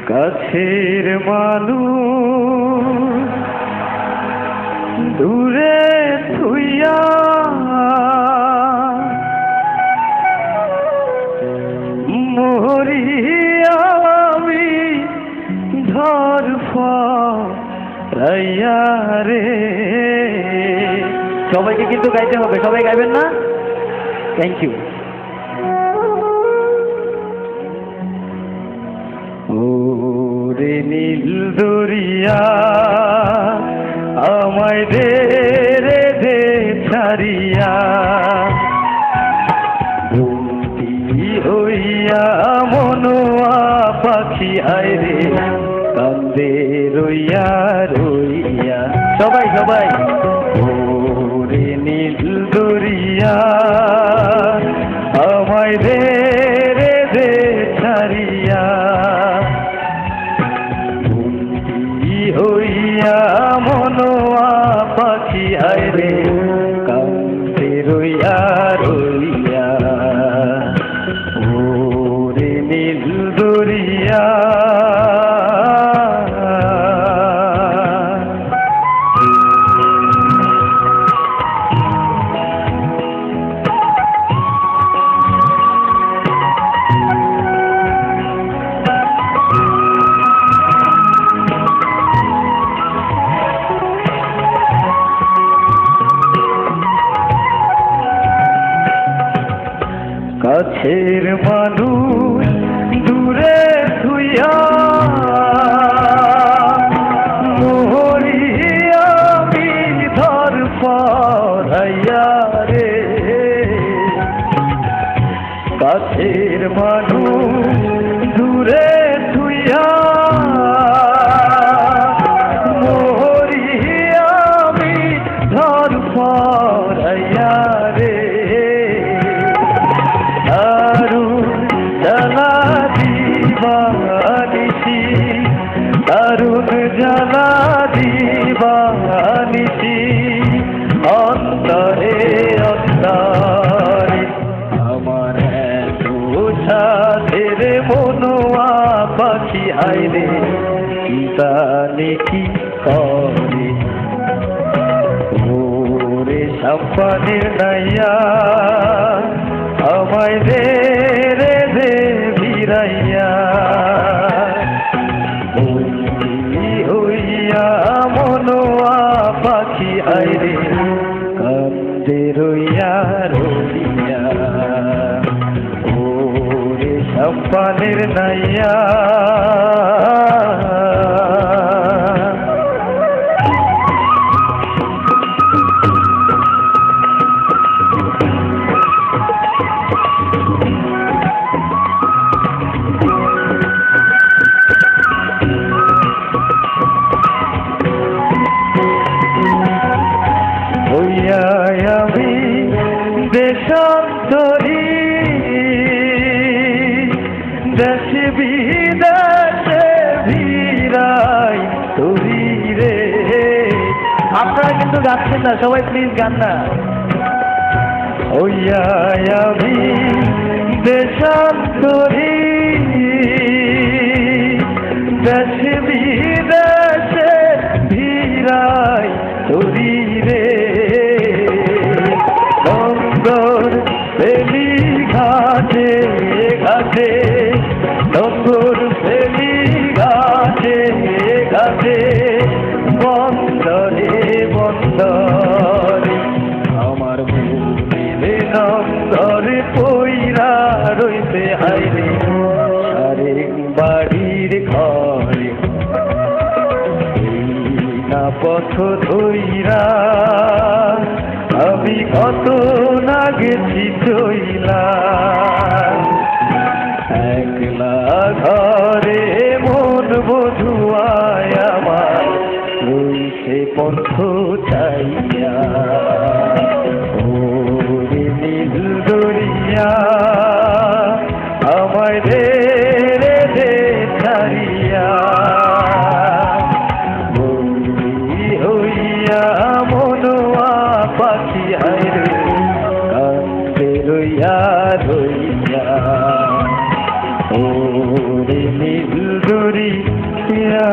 কাছের মানুষ দূরে থুইয়া মরি আমি ধরফরাইয়া রে। সবাইকে কিন্তু গাইতে হবে, সবাই গাইবেন না? Thank you. ওরে নীল দরিয়া আমায় দে রে দে ছাড়িয়া, বন্দি হইয়া মনোয়া পাখি আয় রে কান্দে রইয়া রইয়া। সবাই সবাই ওরে নীল দরিয়া আমায় দে রে দে ছাড়িয়া, বন্দি হইয়া মনোয়া পাখি আয় রে কান্দে রইয়া রইয়া। ওরে নীল দরিয়া কাছের মানুষ দূরে থুইয়া মরি আমি ধরফরাইয়া রে। কাছের মানুষ দূরে থুইয়া মরি আমি ধরফরাইয়া রে। দারুণ জ্বালা দিবানিসি অন্তরে অন্তরে আমার সাথের মনোয়া পাখি আইরে জানে কি করে। ওরে সম্পানের নাইয়া আমায় দে রে দে ভিড়াইয়া, মনোয়া পাখি আইরে কান্দে রইয়া রইয়া। ওরে সম্পানের নাইয়া আমি দেশান্তরী দেশে বিদেশে ভিড়াই তোরি রে। আপনারা কিন্তু গাচ্ছেন না, সবাই প্লিজ গান না। ওইয়া আমি দেশান্তরী দেশে বিদেশে ভিড়াই তোরি রে। ফেলি ঘাটে ঘাটে ডঙ্গর ফেলি ঘাটে ঘাটে বন্দরে বন্দরে আমার ভূমিলে নন্দরে পইরা রইতে হাইরে সারে বাড়ির ঘরে না পথ ধইরা আমি কত না গেছি চইলা। একলা ঘরে মন বধুয়ায় আমার রইছে পন্থ চাইয়া। ওরে নীল দরিয়া আমায় দে রে দে ছাড়িয়া, বন্দি হইয়া মনোয়া পাখি আইরে কান্দে রইয়া রইয়া। ওরে করিয়া